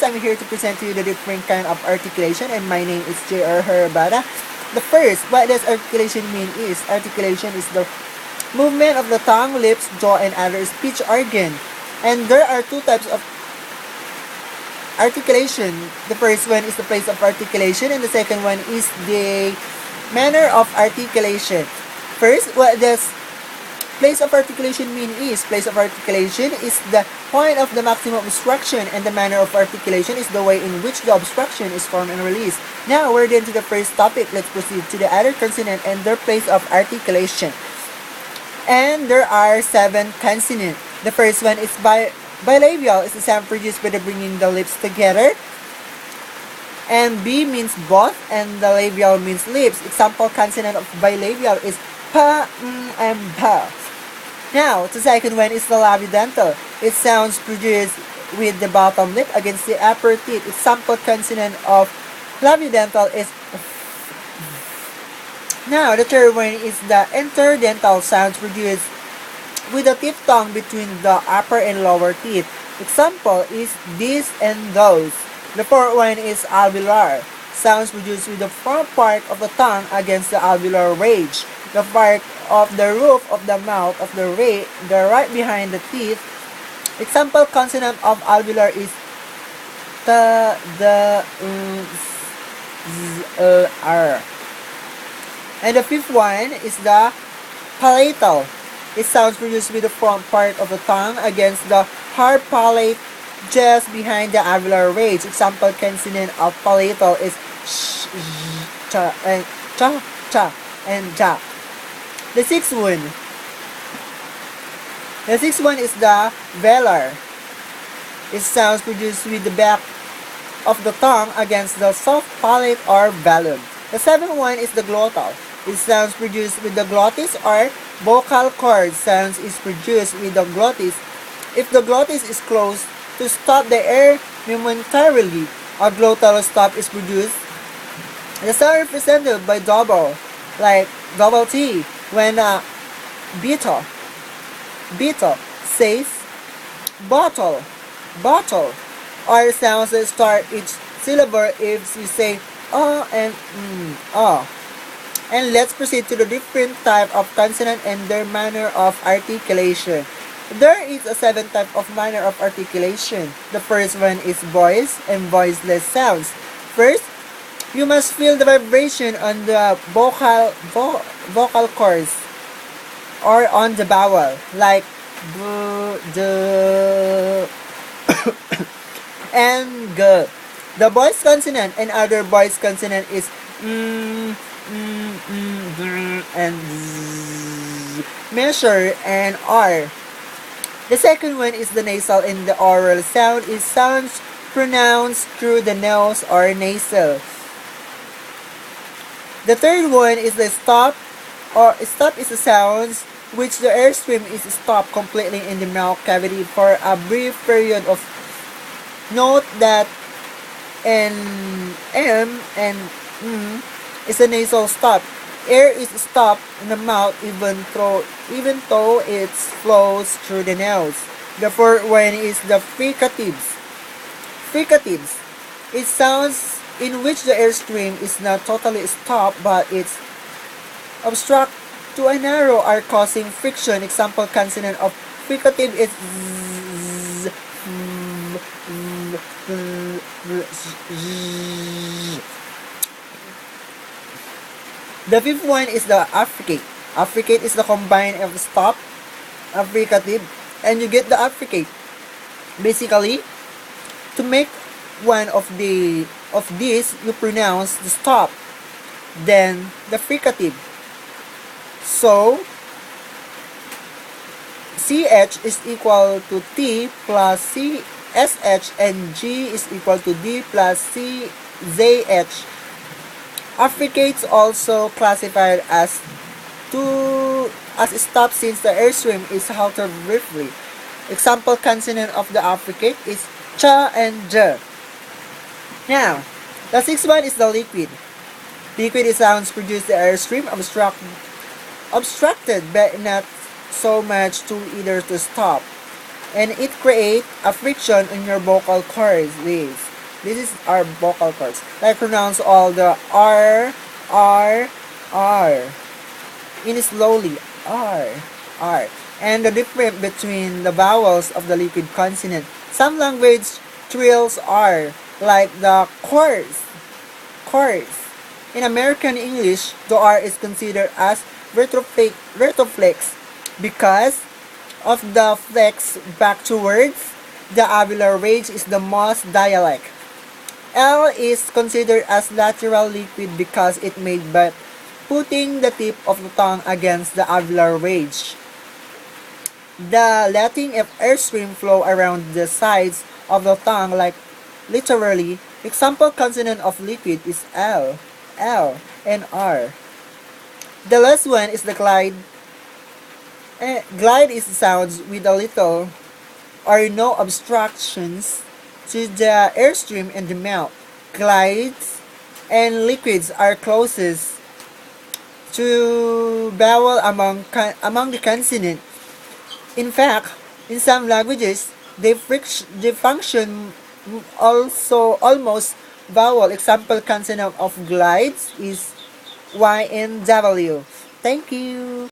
I'm here to present to you the different kind of articulation, and my name is J.R. Herabada. The first, what does articulation mean is, articulation is the movement of the tongue, lips, jaw, and other speech organ. And there are two types of articulation. The first one is the place of articulation, and the second one is the manner of articulation. First, what does place of articulation mean is, place of articulation is the point of the maximum obstruction, and the manner of articulation is the way in which the obstruction is formed and released. Now, we're done to the first topic. Let's proceed to the other consonant and their place of articulation. And there are 7 consonants. The first one is bilabial, is the sound produced by the bringing the lips together. And B means both, and the labial means lips. Example consonant of bilabial is pa, and pa. Now, the second one is the labiodental. It sounds produced with the bottom lip against the upper teeth. Example consonant of labiodental is Now, the third one is the interdental, sounds produced with the tip tongue between the upper and lower teeth. Example is this and those. The fourth one is alveolar, sounds produced with the front part of the tongue against the alveolar ridge, the part of the roof of the mouth of the right behind the teeth. Example consonant of alveolar is t, the, z, r. And the fifth one is the palatal. It sounds produced with the front part of the tongue against the hard palate just behind the alveolar ridge. Example consonant of palatal is sh, cha, and cha, and ja. The sixth one is the velar. It sounds produced with the back of the tongue against the soft palate or velum. The seventh one is the glottal. It sounds produced with the glottis or vocal cord. Sounds is produced with the glottis. If the glottis is closed to stop the air momentarily, a glottal stop is produced. The sound represented by double, like double T, when beta says bottle, or sounds that start each syllable if you say and And let's proceed to the different type of consonant and their manner of articulation. There is a 7 type of manner of articulation. The first one is voice and voiceless sounds. First, you must feel the vibration on the vocal cords or on the vowel, like b, d, and g. The voice consonant and other voice consonant is and z, measure, and r. The second one is the nasal and the oral sound is sounds pronounced through the nose or nasal. The third one is the stop, or stop is a sound which the airstream is stopped completely in the mouth cavity for a brief period of. Note that N, M, and is a nasal stop. Air is stopped in the mouth even though it flows through the nose. The fourth one is the fricatives. Fricatives. It sounds in which the airstream is not totally stopped but it's obstruct to a narrow are causing friction. Example consonant of fricative is z, The fifth one is the affricate. Affricate is the combine of stop, affricative, and you get the affricate. Basically, to make one of these, you pronounce the stop, then the fricative. So, CH is equal to T plus CSH, and G is equal to D plus CZH. Affricates also classified as stop since the airstream is halted briefly. Example consonant of the affricate is cha and j. Now, the sixth one is the liquid. Liquid is sounds produce the airstream obstructed but not so much to either to stop, and it creates a friction in your vocal cords. This is our vocal cords. Like pronounce all the R, in slowly, R. And the difference between the vowels of the liquid consonant. Some language trills R, like the chorus. In American English, the R is considered as retroflex because of the flex back towards the alveolar ridge is the most dialect. L is considered as lateral liquid because it made by putting the tip of the tongue against the alveolar ridge. The letting of airstream flow around the sides of the tongue like literally. Example consonant of liquid is L, and R. The last one is the glide. Glide is sounds with a little or no obstructions to the airstream in the mouth. Glides and liquids are closest to vowel among the consonant. In fact, in some languages, they function also almost vowel. Example consonant of glides is Y and W. Thank you.